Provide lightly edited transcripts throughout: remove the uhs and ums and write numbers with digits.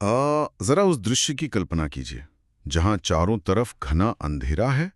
जरा उस दृश्य की कल्पना कीजिए जहां चारों तरफ घना अंधेरा है,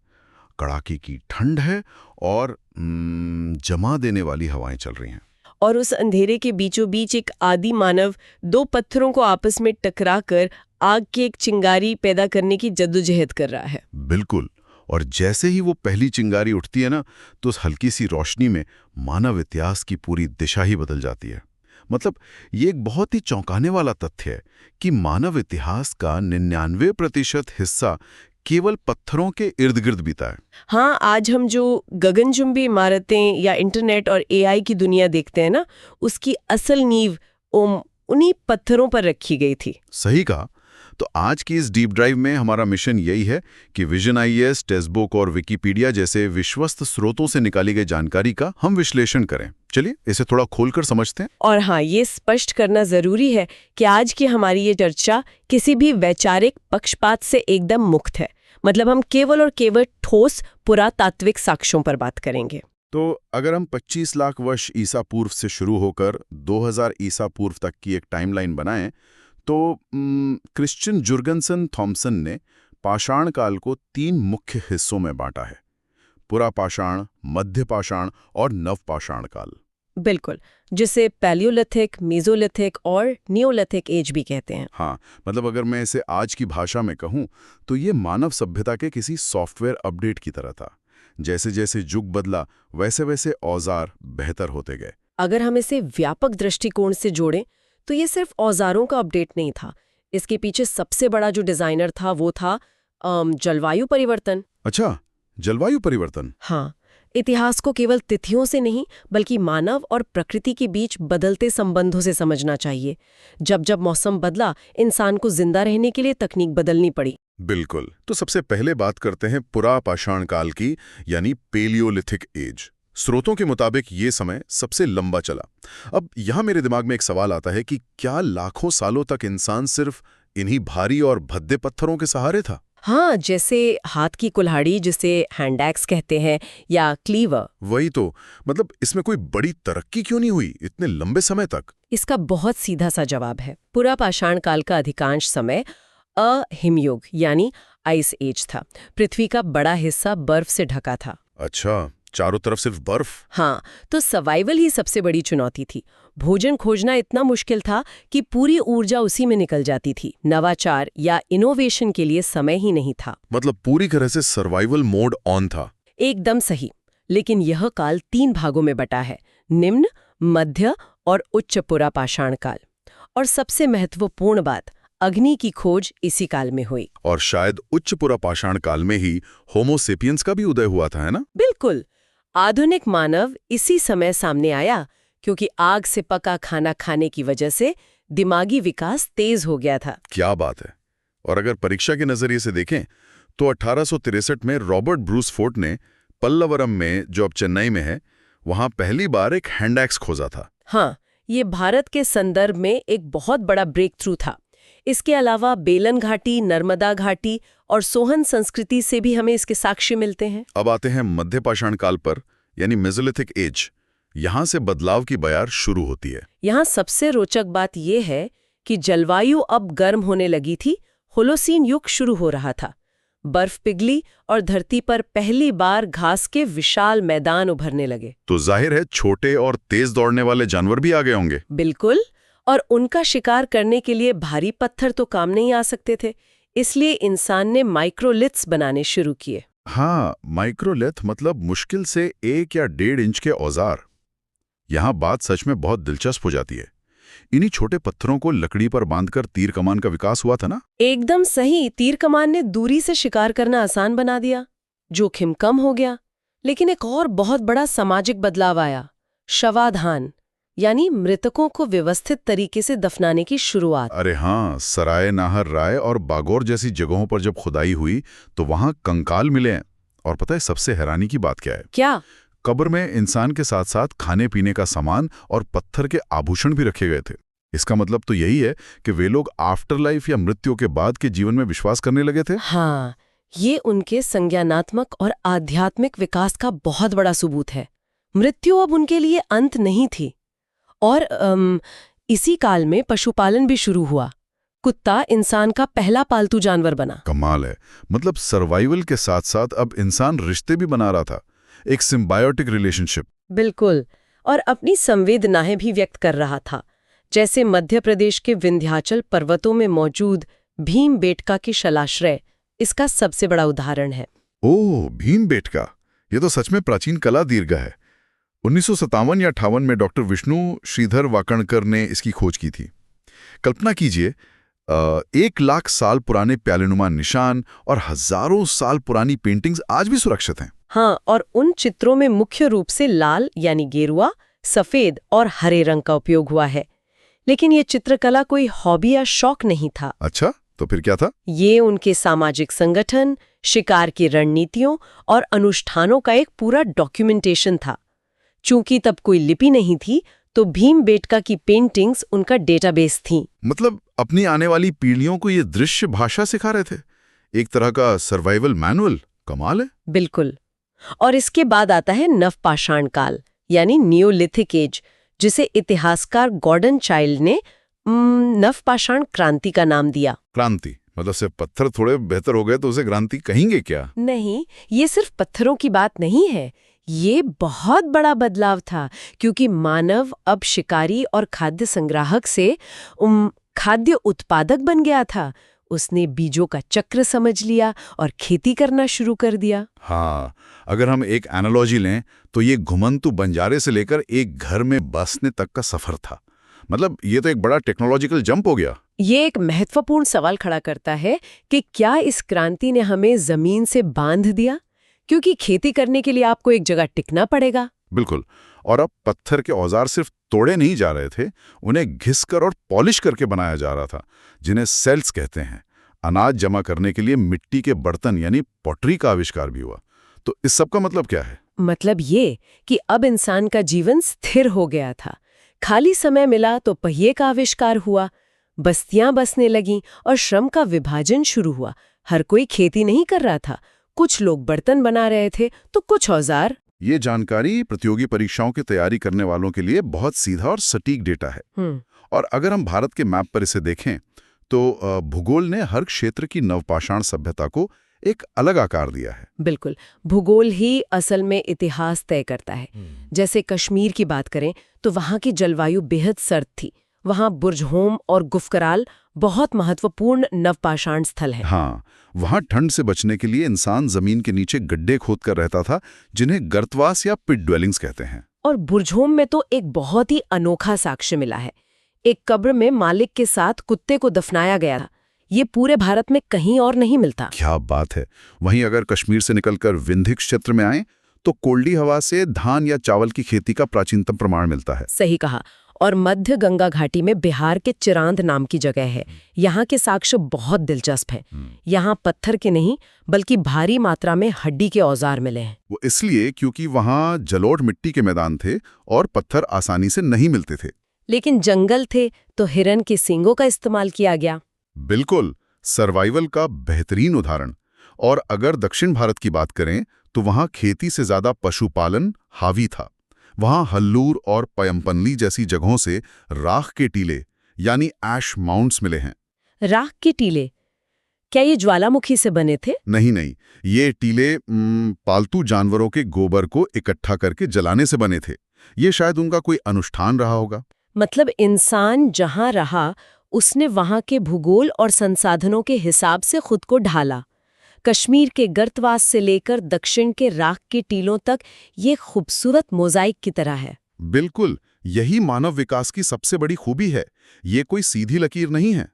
कड़ाके की ठंड है और जमा देने वाली हवाएं चल रही हैं। और उस अंधेरे के बीचों बीच एक आदि मानव दो पत्थरों को आपस में टकराकर आग की एक चिंगारी पैदा करने की जद्दोजहद कर रहा है। बिल्कुल। और जैसे ही वो पहली चिंगारी उठती है ना, तो उस हल्की सी रोशनी में मानव इतिहास की पूरी दिशा ही बदल जाती है। मतलब ये एक बहुत ही चौंकाने वाला तथ्य है कि मानव इतिहास का 99% हिस्सा केवल पत्थरों के इर्द गिर्द बीता है। हाँ, आज हम जो गगनचुंबी इमारतें या इंटरनेट और एआई की दुनिया देखते हैं ना, उसकी असल नींव उन्हीं पत्थरों पर रखी गई थी। सही कहा। तो आज की इस डीप ड्राइव में हमारा मिशन यही है कि विजन आईएएस, टेक्स्टबुक और विकिपीडिया जैसे विश्वस्त स्रोतों से निकाली गई जानकारी का हम विश्लेषण करें। चलिए इसे थोड़ा खोलकर समझते हैं। और हाँ, ये स्पष्ट करना जरूरी है कि आज की हमारी ये चर्चा किसी भी वैचारिक पक्षपात से एकदम मुक्त है। मतलब हम केवल और केवल ठोस पुरातात्विक साक्ष्यों पर बात करेंगे। तो अगर हम 25 लाख वर्ष ईसा पूर्व से शुरू होकर 2000 ईसा पूर्व तक की एक टाइमलाइन बनाएं, तो क्रिश्चियन जुर्गनसन थॉमसन ने पाषाण काल को 3 मुख्य हिस्सों में बांटा है: पुरापाषाण, मध्यपाषाण और नवपाषाण काल। बिल्कुल, जिसे पैलियोलिथिक, मेसोलिथिक और नियोलिथिक एज भी कहते हैं। हाँ, मतलब अगर मैं इसे आज की भाषा में कहूँ तो ये मानव सभ्यता के किसी सॉफ्टवेयर अपडेट की तरह था। जैसे जैसे युग बदला, वैसे वैसे औजार बेहतर होते गए। अगर हम इसे व्यापक दृष्टिकोण से जोड़ें तो ये सिर्फ औजारों का अपडेट नहीं था। इसके पीछे सबसे बड़ा जो डिजाइनर था वो था जलवायु परिवर्तन। अच्छा, जलवायु परिवर्तन। हाँ, इतिहास को केवल तिथियों से नहीं बल्कि मानव और प्रकृति के बीच बदलते संबंधों से समझना चाहिए। जब जब मौसम बदला, इंसान को जिंदा रहने के लिए तकनीक बदलनी पड़ी। बिल्कुल। तो सबसे पहले बात करते हैं पुरापाषाण काल की, यानी पेलियोलिथिक एज। स्रोतों के मुताबिक ये समय सबसे लंबा चला। अब यहाँ मेरे दिमाग में एक सवाल आता है कि क्या लाखों सालों तक इंसान सिर्फ इन्हीं भारी और भद्दे पत्थरों के सहारे था? हाँ, जैसे हाथ की कुल्हाड़ी जिसे हैंड एक्स कहते हैं, या क्लीवर। वही तो। मतलब इसमें कोई बड़ी तरक्की क्यों नहीं हुई इतने लंबे समय तक? इसका बहुत सीधा सा जवाब है। पुरापाषाण काल का अधिकांश समय अहिमयुग यानी आइस एज था। पृथ्वी का बड़ा हिस्सा बर्फ से ढका था। अच्छा, चारों तरफ सिर्फ बर्फ। हाँ, तो सर्वाइवल ही सबसे बड़ी चुनौती थी। भोजन खोजना इतना मुश्किल था कि पूरी ऊर्जा उसी में निकल जाती थी। नवाचार या इनोवेशन के लिए समय ही नहीं था। मतलब पूरी तरह से सर्वाइवल मोड ऑन था। एकदम सही। लेकिन यह काल 3 भागों में बटा है: निम्न, मध्य और उच्च पुरापाषाण काल। और सबसे महत्वपूर्ण बात, अग्नि की खोज इसी काल में हुई। और शायद उच्च पुरापाषाण काल में ही होमो सेपियंस का भी उदय हुआ था, है ना? बिल्कुल। आधुनिक मानव इसी समय सामने आया, क्योंककि आग से पका खाना खाने की वजह से दिमागी विकास तेज हो गया था। क्या बात है। और अगर परीक्षा के नजरिए से देखें तो 1863 में रॉबर्ट ब्रूस फोर्ट ने पल्लवरम में, जो अब चेन्नई में है, वहां पहली बार एक हैंड एक्स खोजा था। हाँ, ये भारत के संदर्भ में एक बहुत बड़ा ब्रेक थ्रू था। इसके अलावा बेलन घाटी, नर्मदा घाटी और सोहन संस्कृति से भी हमें इसके साक्ष्य मिलते हैं। अब आते हैं मध्यपाषाण काल पर, यानी मेसोलिथिक एज। यहां से बदलाव की बयार शुरू होती है। यहाँ सबसे रोचक बात यह है कि जलवायु अब गर्म होने लगी थी। होलोसीन युग शुरू हो रहा था। बर्फ पिघली और धरती पर पहली बार घास के विशाल मैदान उभरने लगे। तो जाहिर है छोटे और तेज दौड़ने वाले जानवर भी आ गए होंगे। बिल्कुल। और उनका शिकार करने के लिए भारी पत्थर तो काम नहीं आ सकते थे। इसलिए इंसान ने माइक्रोलिथ्स बनाने शुरू किए। हाँ, माइक्रोलिथ मतलब मुश्किल से 1 या 1.5 इंच के औजार। यहाँ बात सच में बहुत दिलचस्प हो जाती है। इन्हीं छोटे पत्थरों को लकड़ी पर बांधकर तीर कमान का विकास हुआ था ना? एकदम सही। तीर कमान ने दूरी से शिकार करना आसान बना दिया, जोखिम कम हो गया। लेकिन एक और बहुत बड़ा सामाजिक बदलाव आया: शवाधान, यानी मृतकों को व्यवस्थित तरीके से दफनाने की शुरुआत। अरे हाँ, सराय, नाहर, राय और बागौर जैसी जगहों पर जब खुदाई हुई तो वहां कंकाल मिले। और पता है सबसे हैरानी की बात क्या है? क्या? कब्र में इंसान के साथ साथ खाने पीने का सामान और पत्थर के आभूषण भी रखे गए थे। इसका मतलब तो यही है कि वे लोग आफ्टर लाइफ या मृत्यु के बाद के जीवन में विश्वास करने लगे थे। हाँ, ये उनके संज्ञानात्मक और आध्यात्मिक विकास का बहुत बड़ा सबूत है। मृत्यु अब उनके लिए अंत नहीं थी। और इसी काल में पशुपालन भी शुरू हुआ। कुत्ता इंसान का पहला पालतू जानवर बना। कमाल है। मतलब सर्वाइवल के साथ साथ अब इंसान रिश्ते भी बना रहा था, एक सिम्बायोटिक रिलेशनशिप। बिल्कुल। और अपनी संवेदनाएं भी व्यक्त कर रहा था, जैसे मध्य प्रदेश के विंध्याचल पर्वतों में मौजूद भीमबेटका की शलाश्रय इसका सबसे बड़ा उदाहरण है। ओह, भीमबेटका, ये तो सच में प्राचीन कला दीर्घा है। 1957 या 58 में डॉक्टर विष्णु श्रीधर वाकणकर ने इसकी खोज की थी। कल्पना कीजिए, 1 लाख साल पुराने प्यालेनुमा निशान और हजारों साल पुरानी पेंटिंग्स आज भी सुरक्षित हैं। हाँ, और उन चित्रों में मुख्य रूप से लाल यानी गेरुआ, सफेद और हरे रंग का उपयोग हुआ है। लेकिन ये चित्रकला कोई हॉबी या शौक नहीं था। अच्छा, तो फिर क्या था? ये उनके सामाजिक संगठन, शिकार की रणनीतियों और अनुष्ठानों का एक पूरा डॉक्यूमेंटेशन था। चूंकि तब कोई लिपि नहीं थी, तो भीमबेटका की पेंटिंग्स उनका डेटाबेस थी। मतलब अपनी आने वाली पीढ़ियों को ये दृश्य भाषा सिखा रहे थे, एक तरह का सर्वाइवल मैनुअल। कमाल है। बिल्कुल। और इसके बाद आता है नवपाषाण काल यानी नियोलिथिक एज, जिसे इतिहासकार गॉर्डन चाइल्ड ने नवपाषाण क्रांति का नाम दिया। क्रांति मतलब सिर्फ पत्थर थोड़े बेहतर हो गए तो उसे क्रांति कहेंगे क्या? नहीं, ये सिर्फ पत्थरों की बात नहीं है। ये बहुत बड़ा बदलाव था, क्योंकि मानव अब शिकारी और खाद्य संग्राहक से खाद्य उत्पादक बन गया था। उसने बीजों का चक्र समझ लिया और खेती करना शुरू कर दिया। हाँ, अगर हम एक एनालॉजी लें तो ये घुमंतु बंजारे से लेकर एक घर में बसने तक का सफर था। मतलब ये तो एक बड़ा टेक्नोलॉजिकल जंप हो गया। ये एक महत्वपूर्ण सवाल खड़ा करता है कि क्या इस क्रांति ने हमें जमीन से बांध दिया, क्योंकि खेती करने के लिए आपको एक जगह टिकना पड़ेगा। बिल्कुल। और अब पत्थर के औजार सिर्फ तोड़े नहीं जा रहे थे, उन्हें घिसकर और पॉलिश करके बनाया जा रहा था, जिन्हें सेल्स कहते हैं। अनाज जमा करने के लिए मिट्टी के बर्तन यानी पॉटरी का आविष्कार भी हुआ। तो इस सब का मतलब क्या है? मतलब ये कि अब इंसान का जीवन स्थिर हो गया था। खाली समय मिला तो पहिए का आविष्कार हुआ, बस्तियां बसने लगीं और श्रम का विभाजन शुरू हुआ। हर कोई खेती नहीं कर रहा था, कुछ लोग बर्तन बना रहे थे तो कुछ औजार। ये जानकारी प्रतियोगी परीक्षाओं की तैयारी करने वालों के लिए बहुत सीधा और सटीक डेटा है। और अगर हम भारत के मैप पर इसे देखें तो भूगोल ने हर क्षेत्र की नवपाषाण सभ्यता को एक अलग आकार दिया है। बिल्कुल, भूगोल ही असल में इतिहास तय करता है। जैसे कश्मीर की बात करें तो वहाँ की जलवायु बेहद सर्द थी। वहाँ बुर्जहोम और गुफकराल बहुत महत्वपूर्ण नवपाषाण स्थल है। हाँ, वहाँ ठंड से बचने के लिए इंसान जमीन के नीचे गड्ढे खोद कर रहता था, जिन्हें गर्तवास या पिट ड्वेलिंग्स कहते हैं। और बुर्जहोम में तो एक बहुत ही अनोखा साक्ष्य मिला है। एक कब्र में मालिक के साथ कुत्ते को दफनाया गया था। ये पूरे भारत में कहीं और नहीं मिलता। क्या बात है। वहीं अगर कश्मीर से निकलकर विंध्य क्षेत्र में आए तो कोल्डी हवा से धान या चावल की खेती का प्राचीनतम प्रमाण मिलता है। सही कहा। और मध्य गंगा घाटी में बिहार के चिरांद नाम की जगह है। यहाँ के साक्ष्य बहुत दिलचस्प हैं। यहाँ पत्थर के नहीं बल्कि भारी मात्रा में हड्डी के औजार मिले हैं। वो इसलिए क्योंकि वहाँ जलोढ़ मिट्टी के मैदान थे और पत्थर आसानी से नहीं मिलते थे। लेकिन जंगल थे तो हिरन के सींगों का इस्तेमाल किया गया। बिल्कुल, सर्वाइवल का बेहतरीन उदाहरण। और अगर दक्षिण भारत की बात करें तो वहाँ खेती से ज्यादा पशुपालन हावी था। वहाँ हल्लूर और पयम्पनली जैसी जगहों से राख के टीले यानी ऐश माउंट्स मिले हैं। राख के टीले क्या ये ज्वालामुखी से बने थे? नहीं, ये टीले पालतू जानवरों के गोबर को इकट्ठा करके जलाने से बने थे। ये शायद उनका कोई अनुष्ठान रहा होगा। मतलब इंसान जहां रहा उसने वहां के भूगोल और संसाधनों के हिसाब से खुद को ढाला। कश्मीर के गर्तवास से लेकर दक्षिण के राख के टीलों तक ये खूबसूरत मोज़ाइक की तरह है। बिल्कुल, यही मानव विकास की सबसे बड़ी खूबी है। ये कोई सीधी लकीर नहीं है।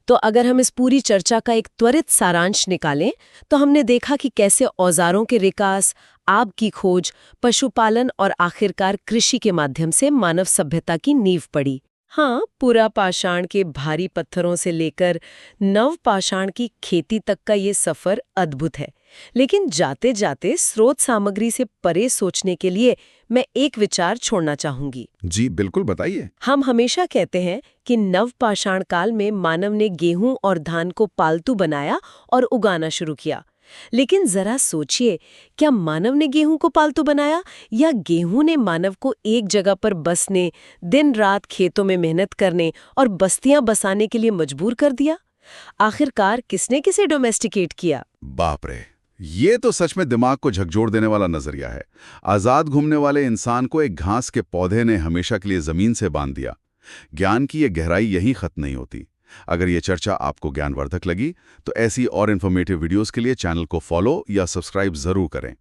तो अगर हम इस पूरी चर्चा का एक त्वरित सारांश निकालें तो हमने देखा कि कैसे औजारों के विकास, आग की खोज, पशुपालन और आखिरकार कृषि के माध्यम से मानव सभ्यता की नींव पड़ी। हाँ, पूरा पाषाण के भारी पत्थरों से लेकर नवपाषाण की खेती तक का ये सफर अद्भुत है। लेकिन जाते जाते स्रोत सामग्री से परे सोचने के लिए मैं एक विचार छोड़ना चाहूंगी। जी बिल्कुल, बताइए। हम हमेशा कहते हैं कि नवपाषाण काल में मानव ने गेहूं और धान को पालतू बनाया और उगाना शुरू किया। लेकिन जरा सोचिए, क्या मानव ने गेहूं को पालतू बनाया या गेहूं ने मानव को एक जगह पर बसने, दिन रात खेतों में मेहनत करने और बस्तियां बसाने के लिए मजबूर कर दिया? आखिरकार किसने किसे डोमेस्टिकेट किया? बाप रे, ये तो सच में दिमाग को झकझोर देने वाला नजरिया है। आजाद घूमने वाले इंसान को एक घास के पौधे ने हमेशा के लिए जमीन से बांध दिया। ज्ञान की ये गहराई यहीं खत्म नहीं होती। अगर ये चर्चा आपको ज्ञानवर्धक लगी तो ऐसी और इन्फॉर्मेटिव वीडियोस के लिए चैनल को फॉलो या सब्सक्राइब जरूर करें।